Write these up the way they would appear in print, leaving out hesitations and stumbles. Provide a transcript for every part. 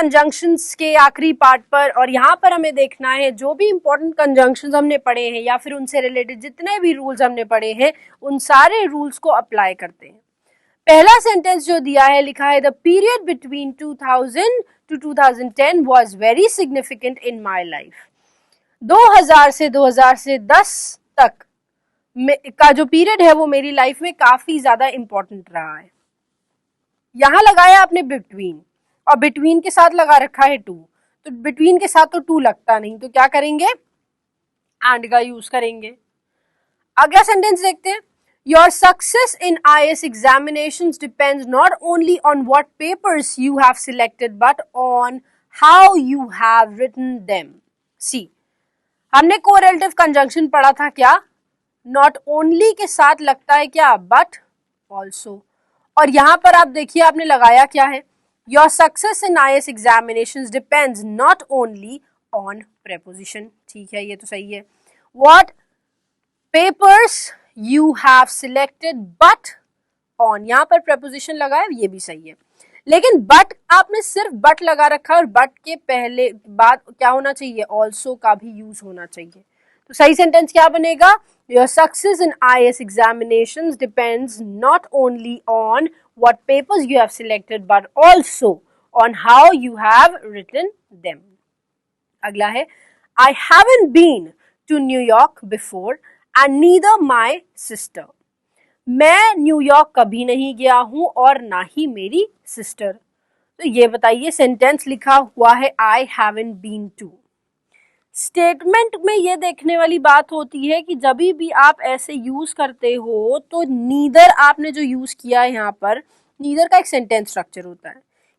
Conjunctions के आखिरी part पर, और यहाँ पर हमें देखना है जो भी इंपॉर्टेंट कंजंक्शंस हमने पढ़े हैं या फिर उनसे रिलेटेड जितने भी रूल्स हमने पढ़े हैं उन सारे रूल्स को अप्लाई करते हैं। पहला सेंटेंस जो दिया है, लिखा है the period between 2000 to 2010 was very significant in my life। 2000 से 2010 तक का जो पीरियड है वो मेरी लाइफ में काफी ज्यादा इंपॉर्टेंट रहा है। यहां लगाया आपने बिटवीन, और बिटवीन के साथ लगा रखा है टू, तो बिटवीन के साथ तो टू लगता नहीं, तो क्या करेंगे, एंड का यूज करेंगे। अगला सेंटेंस देखते हैं, your success in IAS examinations depends not only on what papers you have selected but on how you have written them. See, हमने कोरिलेटिव कंजंक्शन पढ़ा था, क्या नॉट ओनली के साथ लगता है क्या, बट ऑल्सो, और यहां पर आप देखिए आपने लगाया क्या है, your success in IAS examinations depends not only on preposition. ठीक है, ये तो सही है। What papers you have selected but on, यहां पर प्रेपोजिशन लगा है, ये भी सही है, लेकिन बट आपने सिर्फ बट लगा रखा है और बट के पहले बाद क्या होना चाहिए, ऑल्सो का भी यूज होना चाहिए। तो सही सेंटेंस क्या बनेगा, your success in IAS examinations depends not only on what papers you have selected but also on how you have written them। अगला है, I haven't been to New York before and neither my sister। मैं New York कभी नहीं गया हूं और ना ही मेरी सिस्टर। तो ये बताइए, सेंटेंस लिखा हुआ है I haven't been to। Statement में ये देखने वाली बात होती है कि जब भी आप ऐसे यूज करते हो तो नीदर आपने जो यूज किया है यहाँ पर, नीदर का एक सेंटेंस स्ट्रक्चर होता है।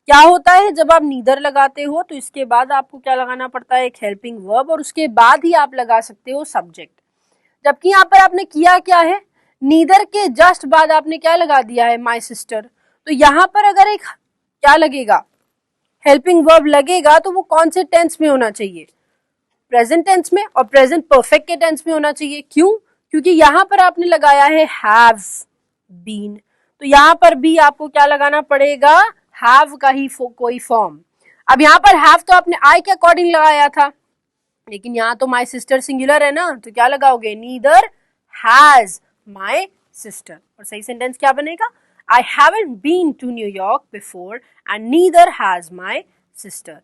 क्या होता है, जब आप नीदर लगाते हो तो इसके बाद आपको क्या लगाना पड़ता है, एक हेल्पिंग वर्ब, और उसके बाद ही आप लगा सकते हो सब्जेक्ट। जबकि यहाँ पर आपने किया क्या है, नीदर के जस्ट बाद आपने क्या लगा दिया है, माई सिस्टर। तो यहाँ पर अगर एक क्या लगेगा, हेल्पिंग वर्ब लगेगा तो वो कौन से टेंस में होना चाहिए, प्रेजेंट टेंस में, और प्रेजेंट परफेक्ट के टेंस में होना चाहिए। क्यों, क्योंकि यहां पर आपने लगाया है हैव बीन, तो यहां पर भी आपको क्या लगाना पड़ेगा, हैव का ही कोई फॉर्म। अब यहां पर हैव तो आपने आई के अकॉर्डिंग लगाया था, लेकिन यहां तो माई सिस्टर सिंगुलर है ना, तो क्या लगाओगे, नीदर हैज माई सिस्टर। और सही सेंटेंस क्या बनेगा, I haven't been to New York before and neither has my sister.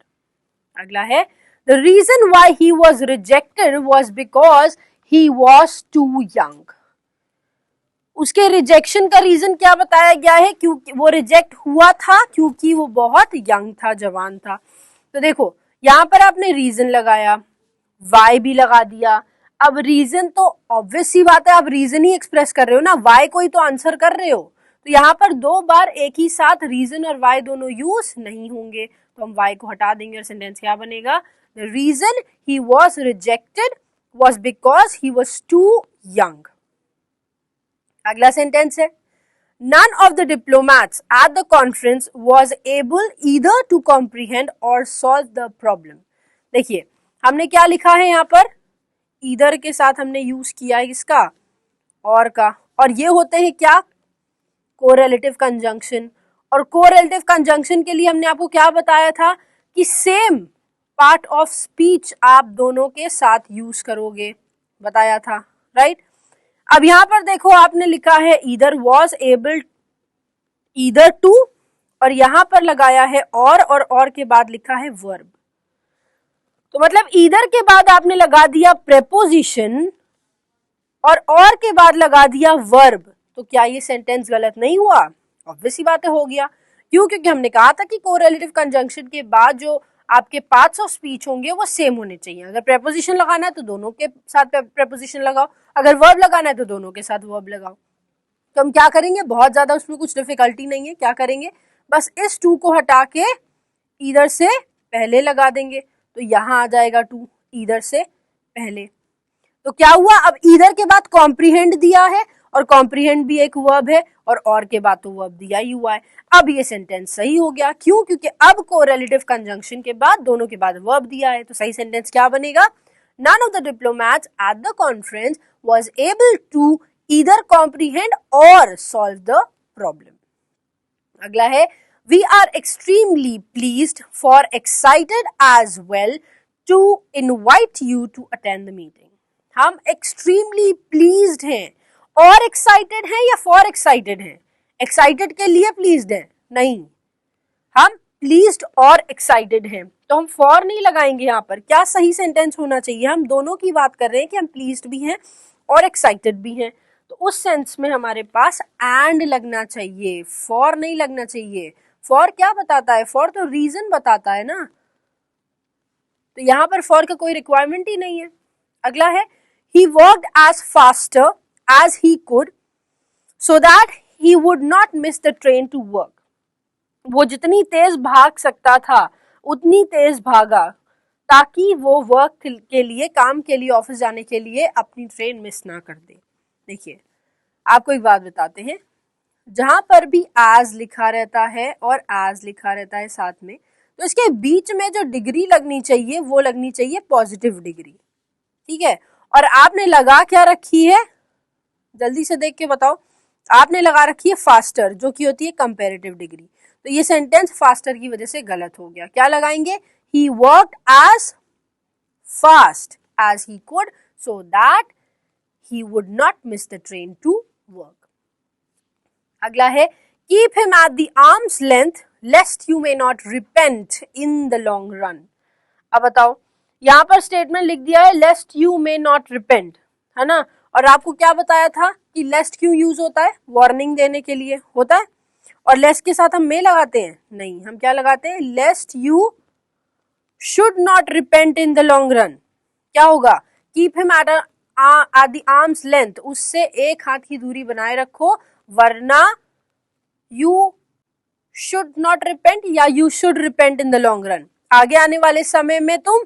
अगला है, the reason why he was rejected was because he was too young। उसके रिजेक्शन का रीजन क्या बताया गया है, क्योंकि वो रिजेक्ट हुआ था क्योंकि वो बहुत यंग था, जवान था। तो देखो यहाँ पर आपने रीजन लगाया, वाई भी लगा दिया। अब रीजन तो ऑब्वियस सी बात है, आप रीजन ही एक्सप्रेस कर रहे हो ना, वाई को ही तो आंसर कर रहे हो, तो यहाँ पर दो बार एक ही साथ रीजन और वाई दोनों यूज नहीं होंगे, तो हम वाई को हटा देंगे और सेंटेंस क्या बनेगा, the reason he was rejected was because he was too young। अगला सेंटेंस है, none of the diplomats at the conference was able either to comprehend or solve the problem। देखिए हमने क्या लिखा है यहाँ पर, either के साथ हमने यूज किया है इसका और का, और ये होते हैं क्या, कोरिलेटिव कंजंक्शन। और कोरिलेटिव कंजंक्शन के लिए हमने आपको क्या बताया था कि सेम पार्ट ऑफ स्पीच आप दोनों के साथ यूज करोगे, बताया था, राइट। अब यहां पर देखो आपने लिखा है either was able either to, और यहां पर लगाया है और के बाद लिखा है वर्ब। तो मतलब ईदर के बाद आपने लगा दिया प्रेपोजिशन और के बाद लगा दिया वर्ब, तो क्या ये सेंटेंस गलत नहीं हुआ, ऑब्वियस ही बात है हो गया। क्यों, क्योंकि हमने कहा था कि कोरिलेटिव कंजंक्शन के बाद जो आपके पार्ट्स ऑफ स्पीच होंगे वो सेम होने चाहिए। अगर प्रेपोजिशन लगाना है तो दोनों के साथ प्रेपोजिशन लगाओ, अगर वर्ब लगाना है तो दोनों के साथ वर्ब लगाओ। तो हम क्या करेंगे, बहुत ज्यादा उसमें कुछ डिफिकल्टी नहीं है, क्या करेंगे, बस इस टू को हटा के ईदर से पहले लगा देंगे, तो यहां आ जाएगा टू ईदर से पहले। तो क्या हुआ, अब ईदर के बाद कॉम्प्रीहेंड दिया है, और कॉम्प्रीहेंड भी एक वर्ब है, और के बाद तो वर्ब दिया ही हुआ है। अब ये सेंटेंस सही हो गया, क्यों, क्योंकि अब कोरिलेटिव कंजंक्शन के बाद दोनों के बाद वर्ब दिया है। तो सही सेंटेंस क्या बनेगा, none of the diplomats at the conference was able to either comprehend or solve the problem। अगला है, We are extremely pleased for excited as well to invite you to attend the meeting. हम extremely pleased हैं और excited हैं या for excited हैं? Excited के लिए pleased हैं? नहीं, हम pleased और excited हैं, तो हम for नहीं लगाएंगे यहाँ पर. क्या सही सेंटेंस होना चाहिए? हम दोनों की बात कर रहे हैं कि हम pleased भी हैं और excited भी हैं, तो उस सेंस में हमारे पास and लगना चाहिए, for नहीं लगना चाहिए. फॉर क्या बताता है? फॉर तो रीजन बताता है ना, तो यहां पर फॉर का कोई रिक्वायरमेंट ही नहीं है. अगला है he worked as faster as he could so that he would not miss the train to work. वो जितनी तेज भाग सकता था उतनी तेज भागा ताकि वो वर्क के लिए, काम के लिए, ऑफिस जाने के लिए अपनी ट्रेन मिस ना कर दे. देखिए आपको एक बात बताते हैं, जहां पर भी as लिखा रहता है और as लिखा रहता है साथ में, तो इसके बीच में जो डिग्री लगनी चाहिए वो लगनी चाहिए पॉजिटिव डिग्री. ठीक है, और आपने लगा क्या रखी है? जल्दी से देख के बताओ. आपने लगा रखी है फास्टर, जो कि होती है कंपैरेटिव डिग्री. तो ये सेंटेंस फास्टर की वजह से गलत हो गया. क्या लगाएंगे? he worked as fast as he could so that he would not miss the train to work. अगला है keep him at the arm's length lest you may not repent in the long run. अब बताओ, यहाँ पर statement लिख दिया है lest you may not repent, है ना, और आपको क्या बताया था कि lest क्यों यूज होता है? वार्निंग देने के लिए होता है. और lest के साथ हम may लगाते हैं? नहीं, हम क्या लगाते हैं? lest you should not repent in the long run. क्या होगा? keep him at the arm's length, उससे एक हाथ की दूरी बनाए रखो, वरना you should not repent या you should repent in the long run. आगे आने वाले समय में तुम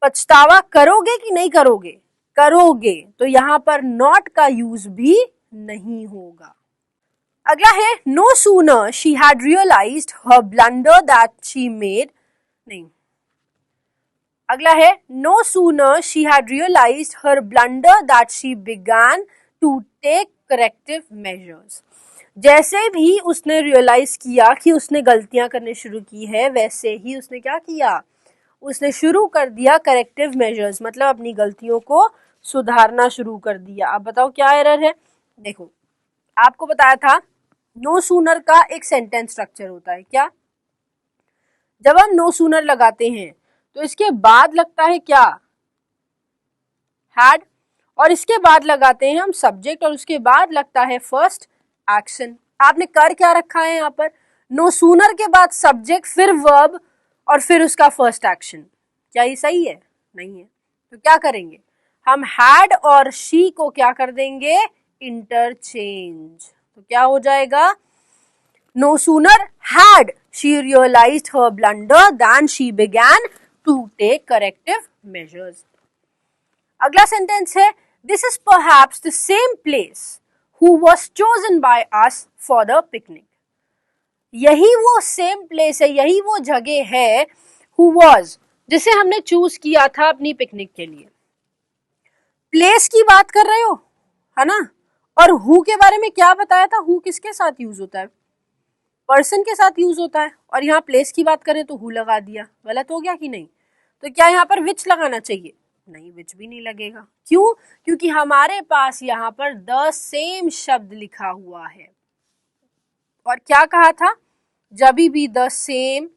पछतावा करोगे कि नहीं करोगे? करोगे, तो यहां पर not का यूज भी नहीं होगा. अगला है no sooner she had realized her blunder that she made. नहीं, अगला है no sooner she had realized her blunder that she began to take corrective measures. जैसे भी उसने रियलाइज किया कि उसने गलतियां करने शुरू की है, वैसे ही उसने क्या किया? उसने शुरू कर दिया करेक्टिव मेजर्स, मतलब अपनी गलतियों को सुधारना शुरू कर दिया. अब बताओ क्या एरर है? देखो आपको बताया था नो सूनर का एक सेंटेंस स्ट्रक्चर होता है. क्या? जब हम नो सूनर लगाते हैं तो इसके बाद लगता है क्या? हैड, और इसके बाद लगाते हैं हम सब्जेक्ट, और उसके बाद लगता है फर्स्ट एक्शन. आपने कर क्या रखा है यहाँ पर? नो सूनर के बाद सब्जेक्ट, फिर वर्ब और फिर उसका फर्स्ट एक्शन. क्या ये सही है? नहीं है. तो क्या करेंगे? हम हैड और शी को क्या कर देंगे? इंटरचेंज. तो क्या हो जाएगा? No sooner had she realised her blunder than she began to take corrective measures. अगला सेंटेंस है this is perhaps the same place who was chosen by us for the picnic. यही वो सेम प्लेस है, यही वो जगह है who was, जिसे हमने चूज किया था अपनी पिकनिक के लिए. प्लेस की बात कर रहे हो, है ना, और हु के बारे में क्या बताया था? हु किसके साथ यूज होता है? पर्सन के साथ यूज होता है, और यहाँ प्लेस की बात करें तो हु लगा दिया. गलत हो गया कि नहीं? तो क्या यहाँ पर विच लगाना चाहिए? नहीं, विच भी नहीं लगेगा. क्यों? क्योंकि हमारे पास यहाँ पर द सेम शब्द लिखा हुआ है. और क्या कहा था? जब भी द सेम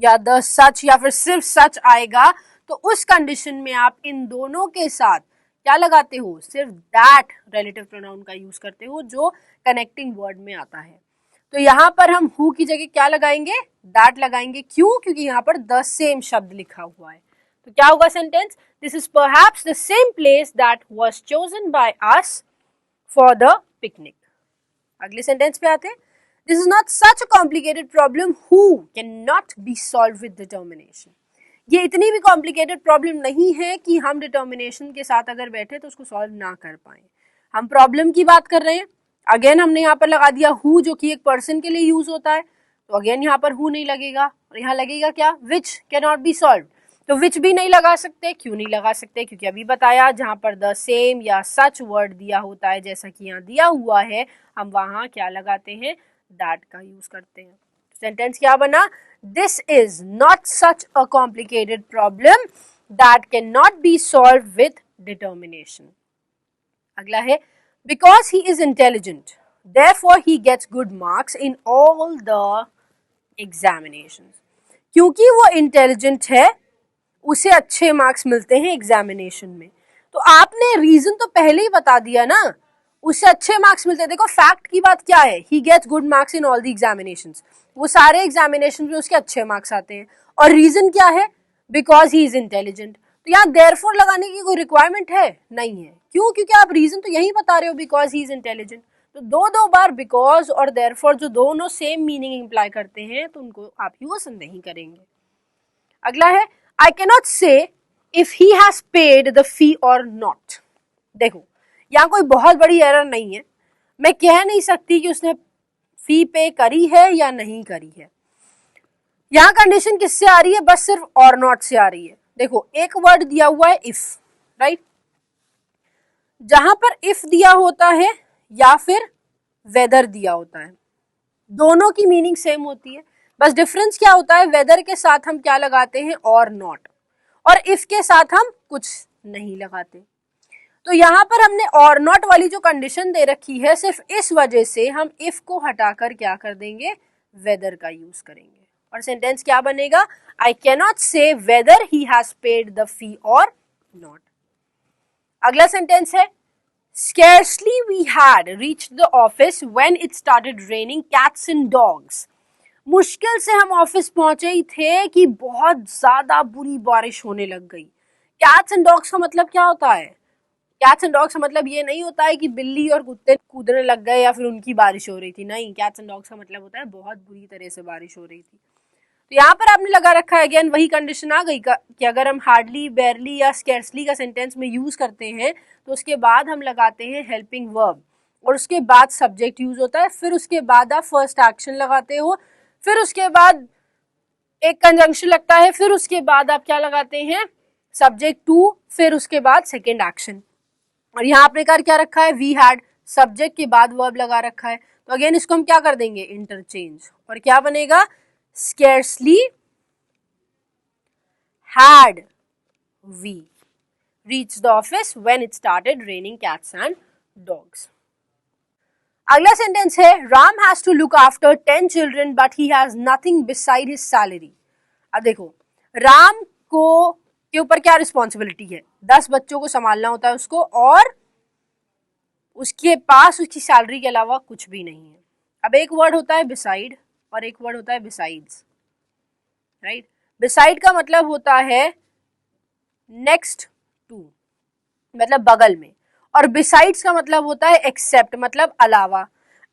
या द सच या फिर सिर्फ सच आएगा तो उस कंडीशन में आप इन दोनों के साथ क्या लगाते हो? सिर्फ दैट रिलेटिव प्रोनाउन का यूज करते हो, जो कनेक्टिंग वर्ड में आता है. तो यहाँ पर हम हु की जगह क्या लगाएंगे? दैट लगाएंगे. क्यों? क्योंकि यहाँ पर द सेम शब्द लिखा हुआ है. तो क्या होगा sentence? This is perhaps the same place that was chosen by us for the picnic. अगले सेंटेंस पे आते हैं. This is not such a complicated problem who can not be solve with determination. ये इतनी भी कॉम्प्लिकेटेड प्रॉब्लम नहीं है कि हम डिटर्मिनेशन के साथ अगर बैठे तो उसको सॉल्व ना कर पाए. हम प्रॉब्लम की बात कर रहे हैं. अगेन हमने यहाँ पर लगा दिया हु, जो कि एक पर्सन के लिए यूज होता है, तो अगेन यहाँ पर हु नहीं लगेगा, और यहाँ लगेगा क्या? Which can not be solve. तो विच भी नहीं लगा सकते. क्यों नहीं लगा सकते? क्योंकि अभी बताया जहां पर द सेम या सच वर्ड दिया होता है, जैसा कि यहाँ दिया हुआ है, हम वहां क्या लगाते हैं? दैट का यूज करते हैं। सेंटेंस क्या बना? This is not such a complicated problem that can not be solve with determination. अगला है because he is intelligent therefore he gets good marks in all the examinations. क्योंकि वो इंटेलिजेंट है उसे अच्छे मार्क्स मिलते हैं एग्जामिनेशन में। तो आपने रीजन तो पहले ही बता दिया ना, उसे अच्छे मार्क्स मिलते हैं। देखो फैक्ट की बात क्या है, he gets good marks in all the examinations, वो सारे एग्जामिनेशन में उसके अच्छे मार्क्स आते हैं। और रीजन क्या है? Because he is intelligent. तो यहाँ देयरफॉर लगाने की कोई रिक्वायरमेंट है नहीं है। क्यों? क्योंकि आप रीजन तो यही बता रहे हो, बिकॉज ही इज इंटेलिजेंट। तो दो बार बिकॉज और देयरफॉर जो दोनों सेम मीनिंग इंप्लाई करते हैं तो उनको आप यूज नहीं करेंगे। अगला है I cannot say if he has paid the fee और नॉट। देखो यहाँ कोई बहुत बड़ी एरर नहीं है, मैं कह नहीं सकती कि उसने फी पे करी है या नहीं करी है। यहाँ कंडीशन किससे आ रही है? बस सिर्फ और नॉट से आ रही है। देखो एक वर्ड दिया हुआ है इफ, राइट? जहां पर इफ दिया होता है या फिर वेदर दिया होता है, दोनों की मीनिंग सेम होती है। बस डिफरेंस क्या होता है? वेदर के साथ हम क्या लगाते हैं? और नॉट। और इफ के साथ हम कुछ नहीं लगाते। तो यहाँ पर हमने और नॉट वाली जो कंडीशन दे रखी है, सिर्फ इस वजह से हम इफ को हटाकर क्या कर देंगे? वेदर का यूज करेंगे। और सेंटेंस क्या बनेगा? I cannot say weather he has paid the fee और नॉट। अगला सेंटेंस है scarcely we had reached the office when it started raining cats and dogs। मुश्किल से हम ऑफिस पहुंचे ही थे कि बहुत ज्यादा बुरी बारिश होने लग गई। कैट्स एंड डॉग्स का मतलब क्या होता है? कैट्स एंड डॉग्स का मतलब ये नहीं होता है कि बिल्ली और कुत्ते कूदने लग गए या फिर उनकी बारिश हो रही थी। नहीं, कैट्स एंड डॉग्स का मतलब होता है बहुत बुरी तरह से बारिश हो रही थी। तो यहाँ पर आपने लगा रखा है, अगेन वही कंडीशन आ गई कि अगर हम हार्डली, बेयरली या स्कैर्सली का सेंटेंस में यूज करते हैं तो उसके बाद हम लगाते हैं हेल्पिंग वर्ब और उसके बाद सब्जेक्ट यूज होता है, फिर उसके बाद आप फर्स्ट एक्शन लगाते हो, फिर उसके बाद एक कंजंक्शन लगता है, फिर उसके बाद आप क्या लगाते हैं? सब्जेक्ट टू, फिर उसके बाद सेकेंड एक्शन। और यहाँ आपने कर क्या रखा है? वी हैड, सब्जेक्ट के बाद वर्ब लगा रखा है। तो अगेन इसको हम क्या कर देंगे? इंटरचेंज। और क्या बनेगा? scarcely had we reached the office when it started raining cats and dogs। अगला सेंटेंस है Ram has to look after 10 children but he has nothing beside his salary. अब देखो राम को के ऊपर क्या रिस्पॉन्सिबिलिटी है? 10 बच्चों को संभालना होता है उसको, और उसके पास उसकी सैलरी के अलावा कुछ भी नहीं है। अब एक वर्ड होता है बिसाइड और एक वर्ड होता है बिसाइड्स, राइट? बिसाइड का मतलब होता है नेक्स्ट टू, मतलब बगल में, और बिसाइड्स का मतलब होता है एक्सेप्ट, मतलब अलावा।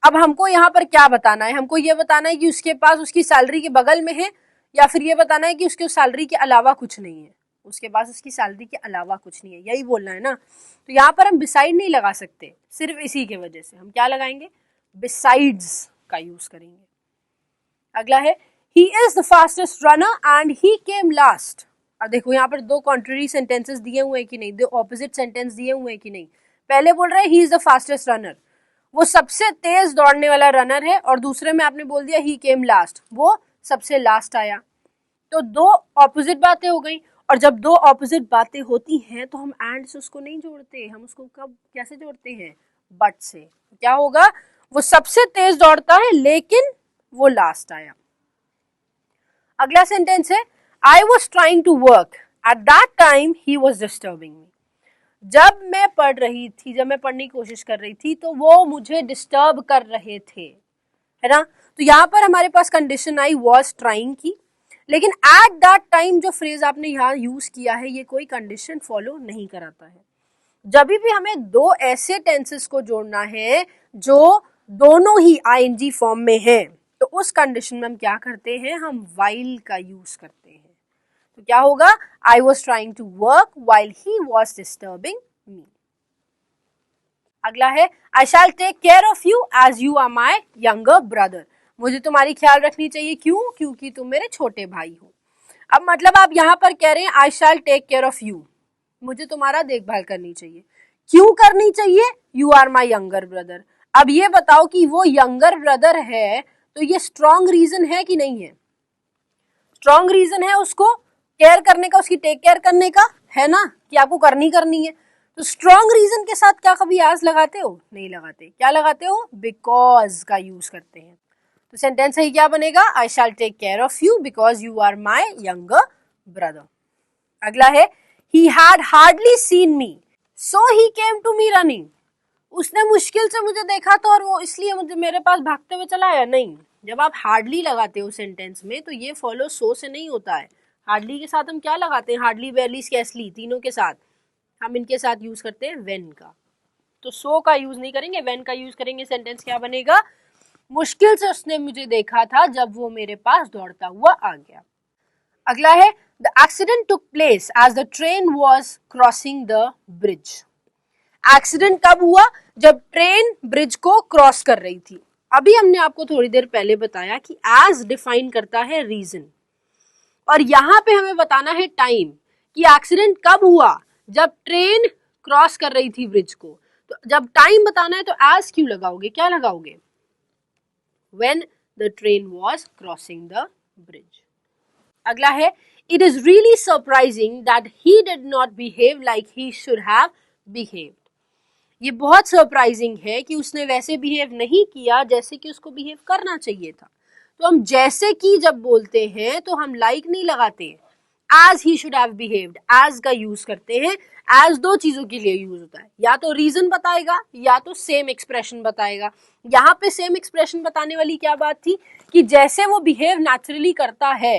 अब हमको यहाँ पर क्या बताना है? हमको ये बताना है कि उसके पास उसकी सैलरी के बगल में है, या फिर ये बताना है कि उसके सैलरी के अलावा कुछ नहीं है। उसके पास उसकी सैलरी के अलावा कुछ नहीं है, यही बोलना है ना। तो यहाँ पर हम बिसाइड नहीं लगा सकते, सिर्फ इसी के वजह से हम क्या लगाएंगे? बिसाइड्स का यूज करेंगे। अगला है he is the fastest runner and he came last. अब देखो यहाँ पर दो कॉन्ट्ररी सेंटेंसेस दिए हुए हैं कि नहीं, दो ऑपोजिट सेंटेंस दिए हुए हैं कि नहीं। पहले बोल रहे हैं he is the fastest runner, वो सबसे तेज दौड़ने वाला रनर है, और दूसरे में आपने बोल दिया ही केम लास्ट, वो सबसे लास्ट आया। तो दो ऑपोजिट बातें हो गई, और जब दो ऑपोजिट बातें होती हैं तो हम एंड से उसको नहीं जोड़ते, हम उसको कब कैसे जोड़ते हैं? बट से। क्या होगा? वो सबसे तेज दौड़ता है लेकिन वो लास्ट आया। अगला सेंटेंस है I was trying to work at that time he was disturbing me. जब मैं पढ़ रही थी, जब मैं पढ़ने की कोशिश कर रही थी तो वो मुझे डिस्टर्ब कर रहे थे, है ना। तो यहाँ पर हमारे पास कंडीशन आई वॉज ट्राइंग की, लेकिन एट दैट टाइम जो फ्रेज आपने यहाँ यूज किया है ये कोई कंडीशन फॉलो नहीं कराता है। जब भी हमें दो ऐसे टेंसेस को जोड़ना है जो दोनों ही आईएनजी फॉर्म में है, तो उस कंडीशन में हम क्या करते हैं? हम वाइल का यूज करते हैं। तो क्या होगा? I was trying to work while he was disturbing me. अगला है I shall take care of you as you are my younger brother. मुझे तुम्हारी ख्याल रखनी चाहिए, क्यों? क्योंकि तुम मेरे छोटे भाई हो। अब मतलब आप यहाँ पर कह रहे हैं I shall take care of you, मुझे तुम्हारा देखभाल करनी चाहिए। क्यों करनी चाहिए? You are my younger brother. अब ये बताओ कि वो यंगर ब्रदर है, तो ये स्ट्रॉन्ग रीजन है कि नहीं है? स्ट्रॉन्ग रीजन है उसको केयर करने का, उसकी टेक केयर करने का, है ना, कि आपको करनी है। तो स्ट्रॉन्ग रीजन के साथ क्या कभी एज लगाते हो? नहीं लगाते। क्या लगाते हो? बिकॉज का यूज करते हैं। तो सेंटेंस सही क्या बनेगा? I shall take care of you because you are my younger brother. अगला है he had hardly seen me so he came to me running. उसने मुश्किल से मुझे देखा तो और वो इसलिए मुझे मेरे पास भागते हुए चला आया। नहीं, जब आप हार्डली लगाते हो सेंटेंस में तो ये फॉलो सो से नहीं होता है। हार्डली के साथ हम क्या लगाते हैं? हार्डली, बेयरली, स्कैर्सली, तीनों के साथ हम इनके साथ यूज करते हैं व्हेन का। तो सो का यूज नहीं करेंगे, व्हेन का यूज करेंगे। सेंटेंस क्या बनेगा? मुश्किल से उसने मुझे देखा था जब वो मेरे पास दौड़ता हुआ आ गया। अगला है the accident took place as the train was crossing the bridge. Accident कब हुआ? जब ट्रेन ब्रिज को क्रॉस कर रही थी। अभी हमने आपको थोड़ी देर पहले बताया कि एज डिफाइन करता है रीजन, और यहां पे हमें बताना है टाइम कि एक्सीडेंट कब हुआ? जब ट्रेन क्रॉस कर रही थी ब्रिज को। तो जब टाइम बताना है तो एज क्यों लगाओगे? क्या लगाओगे? When the train was crossing the bridge. अगला है it is really surprising that he did not behave like he should have behaved. ये बहुत सरप्राइजिंग है कि उसने वैसे बिहेव नहीं किया जैसे कि उसको बिहेव करना चाहिए था। तो हम जैसे कि जब बोलते हैं तो हम लाइक नहीं लगाते, as he should have behaved, as का यूज करते हैं। एज दो चीजों के लिए यूज होता है, या तो रीजन बताएगा या तो सेम एक्सप्रेशन बताएगा। यहाँ पे सेम एक्सप्रेशन बताने वाली क्या बात थी कि जैसे वो बिहेव नेचुरली करता है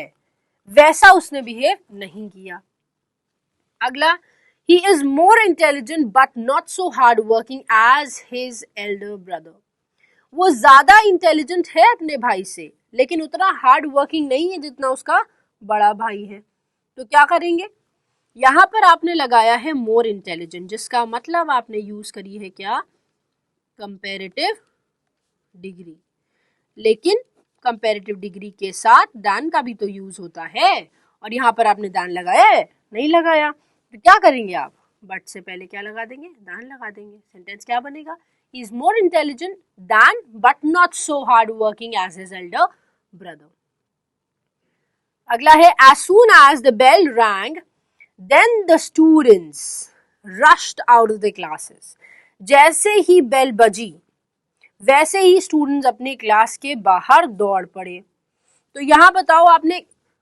वैसा उसने बिहेव नहीं किया। अगला he is more intelligent but not so hard working as his elder brother। वो ज्यादा इंटेलिजेंट है अपने भाई से लेकिन उतना हार्ड वर्किंग नहीं है जितना उसका बड़ा भाई है। तो क्या करेंगे? यहां पर आपने लगाया है मोर इंटेलिजेंट, जिसका मतलब आपने यूज करी है क्या? Comparative degree. लेकिन कंपैरेटिव डिग्री के साथ दैन का भी तो यूज होता है, और यहाँ पर आपने दैन लगाया है? नहीं लगाया। तो क्या करेंगे आप? बट से पहले क्या लगा देंगे? दैन लगा देंगे। सेंटेंस क्या बनेगा? He is more intelligent than but not so hard working as his elder brother. अगला है as soon as the bell rang then the students rushed out of the classes। जैसे ही बेल बजी वैसे ही students अपने class के बाहर दौड़ पड़े। तो यहाँ बताओ, आपने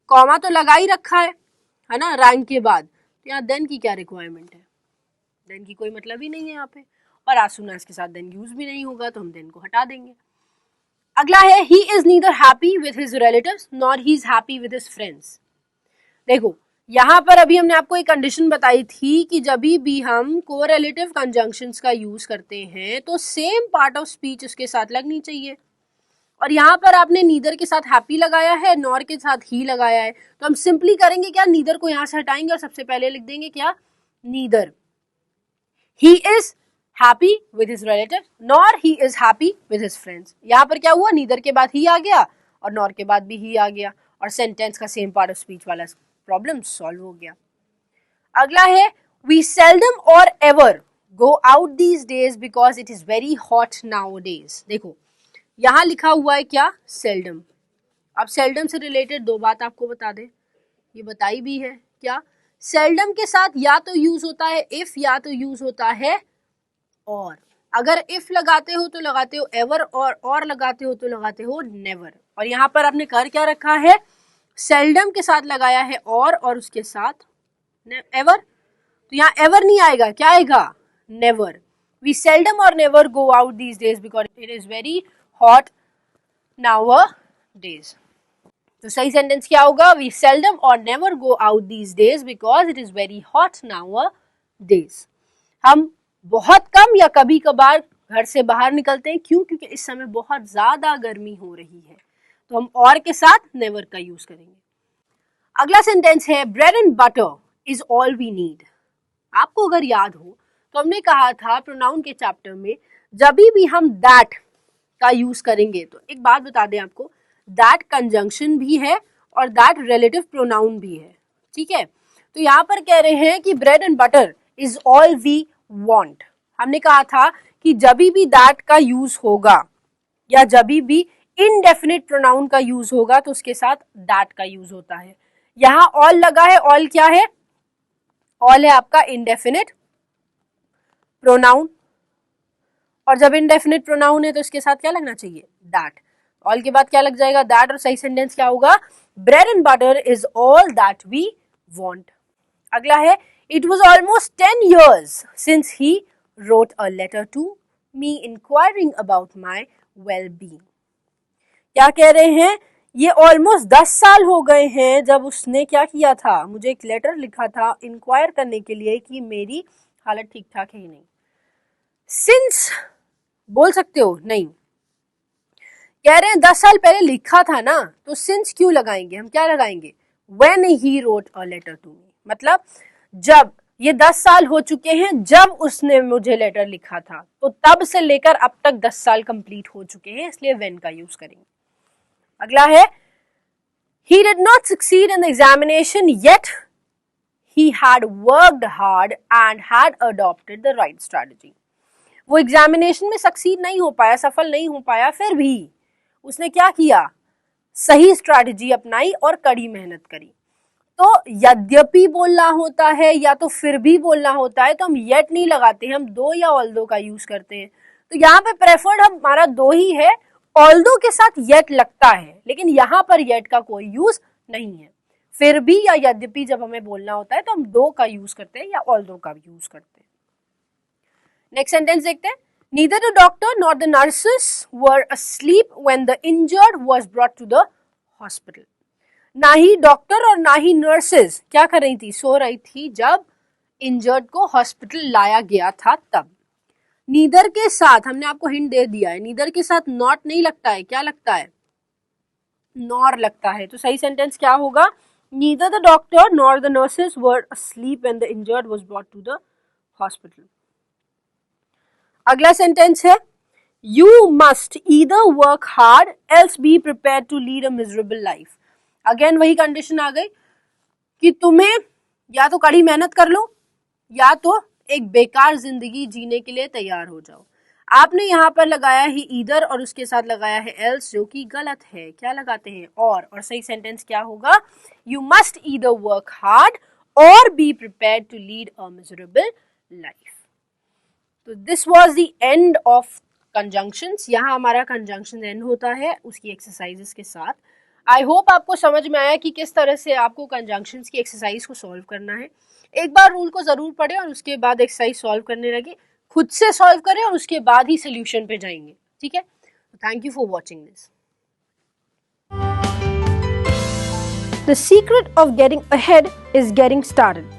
कॉमा तो लगा ही रखा है ना, रैंक के बाद। तो यहाँ देन की क्या रिक्वायरमेंट है? देन की कोई मतलब ही नहीं है यहाँ पे, और as soon as के साथ देन यूज भी नहीं होगा तो हम देन को हटा देंगे। अगला है he is neither happy with his relatives nor he is happy with his friends। देखो यहाँ पर अभी हमने आपको एक कंडीशन बताई थी कि जब भी हम कोरिलेटिव कंजंक्शंस का यूज करते हैं तो सेम पार्ट ऑफ स्पीच उसके साथ लगनी चाहिए, और यहाँ पर आपने नीदर के साथ हैप्पी लगाया है, नॉर के साथ ही लगाया है। तो हम सिंपली करेंगे क्या? नीदर को यहाँ से हटाएंगे और सबसे पहले लिख देंगे क्या? Neither he is happy with his relative nor he is happy with his friends. यहाँ पर क्या हुआ? नीदर के बाद ही आ गया और नॉर के बाद भी ही आ गया, और सेंटेंस का सेम पार्ट ऑफ स्पीच वाला प्रॉब्लम सॉल्व हो गया। अगला है वी सेल्डम और ever go out these days because it is very hot now days. देखो यहाँ लिखा हुआ है क्या? सेल्डम। अब सेल्डम से रिलेटेड दो बात आपको बता दें, ये बताई भी है क्या? सेल्डम के साथ या तो यूज होता है इफ या तो यूज होता है और। अगर इफ लगाते हो तो लगाते हो एवर, और लगाते हो तो लगाते हो नेवर। और यहाँ पर आपने कर क्या रखा है? सेल्डम के साथ लगाया है और उसके साथ एवर। तो यहाँ एवर नहीं आएगा, क्या आएगा? नेवर। वी सेल्डम और never go out these days because it is very hot now days. तो सही सेंटेंस क्या होगा? वी सेल्डम और never go out these days because it is very hot now days. हम बहुत कम या कभी कभार घर से बाहर निकलते हैं, क्यों? क्योंकि इस समय बहुत ज्यादा गर्मी हो रही है। तो हम और के साथ नेवर का यूज करेंगे। अगला सेंटेंस है bread and butter is all we need. आपको अगर याद हो तो हमने कहा था प्रोनाउन के चैप्टर में जब भी हम दैट का यूज करेंगे, तो एक बात बता दें आपको, दैट कंजंक्शन भी है और दैट रिलेटिव प्रोनाउन भी है, ठीक है। तो यहाँ पर कह रहे हैं कि bread and butter is all we want. हमने कहा था कि जब भी दैट का यूज होगा या जब भी इनडेफिनिट प्रोनाउन का यूज होगा तो उसके साथ दैट का यूज होता है। यहां ऑल लगा है, ऑल क्या है? ऑल है आपका इनडेफिनिट प्रोनाउन, और जब इनडेफिनिट प्रोनाउन है तो इसके साथ क्या लगना चाहिए? दैट। ऑल के बाद क्या लग जाएगा? दैट। और सही सेंटेंस क्या होगा? Bread and butter is all that we want. अगला है, it was almost 10 years since he wrote a letter to me inquiring about my well-being। क्या कह रहे हैं? ये ऑलमोस्ट 10 साल हो गए हैं जब उसने क्या किया था? मुझे एक लेटर लिखा था इंक्वायर करने के लिए कि मेरी हालत ठीक ठाक है ही नहीं। सिंस बोल सकते हो? नहीं। कह रहे हैं 10 साल पहले लिखा था ना, तो सिंस क्यों लगाएंगे? हम क्या लगाएंगे? When he wrote a letter to me, मतलब जब, ये 10 साल हो चुके हैं जब उसने मुझे लेटर लिखा था, तो तब से लेकर अब तक 10 साल कंप्लीट हो चुके हैं, इसलिए when का यूज करेंगे। अगला है, he did not succeed in the examination yet he had worked hard and had adopted the right strategy। वो एग्जामिनेशन में सक्सीड नहीं हो पाया, सफल नहीं हो पाया, फिर भी उसने क्या किया? सही स्ट्रैटेजी अपनाई और कड़ी मेहनत करी। तो यद्यपि बोलना होता है या तो फिर भी बोलना होता है तो हम येट नहीं लगाते हैं, हम दो या ऑल्दो का यूज करते हैं। तो यहाँ पे प्रेफर्ड हमारा दो ही है, ऑल्दो के साथ येट लगता है, लेकिन यहाँ पर येट का कोई यूज नहीं है। फिर भी या यद्यपि जब हमें बोलना होता है तो हम दो का यूज करते हैं या ऑल्दो का यूज करते हैं। नेक्स्ट सेंटेंस देखते हैं। Neither the doctor nor the nurses were asleep when the injured was brought to the hospital। ना ही डॉक्टर और ना ही नर्सेज क्या कर रही थी? सो रही थी जब इंजर्ड को हॉस्पिटल लाया गया था तब। नीदर के साथ हमने आपको हिंट दे दिया है, नीदर के साथ नॉट नहीं लगता है, क्या लगता है? नॉर लगता है। तो सही सेंटेंस क्या होगा? Neither the doctor nor the nurses were asleep when the injured was brought to the hospital। अगला सेंटेंस है, You must either work hard else be prepared to lead a miserable life। Again वही condition आ गई कि तुम्हें या तो कड़ी मेहनत कर लो या तो एक बेकार जिंदगी जीने के लिए तैयार हो जाओ। आपने यहाँ पर लगाया है ईदर और उसके साथ लगाया है एल्स, जो कि गलत है। क्या लगाते हैं? और सही सेंटेंस क्या होगा? You must either work hard or be prepared to lead a miserable life. तो this was the end of conjunctions. यहाँ हमारा कंजंक्शन एंड होता है उसकी एक्सरसाइजेस के साथ। आई होप आपको समझ में आया कि किस तरह से आपको कंजंक्शंस की एक्सरसाइज को सॉल्व करना है। एक बार रूल को जरूर पढ़े और उसके बाद एक्सरसाइज सॉल्व करने लगे, खुद से सॉल्व करें और उसके बाद ही सोल्यूशन पे जाएंगे। ठीक है, thank you for watching this. The secret of getting ahead is getting started।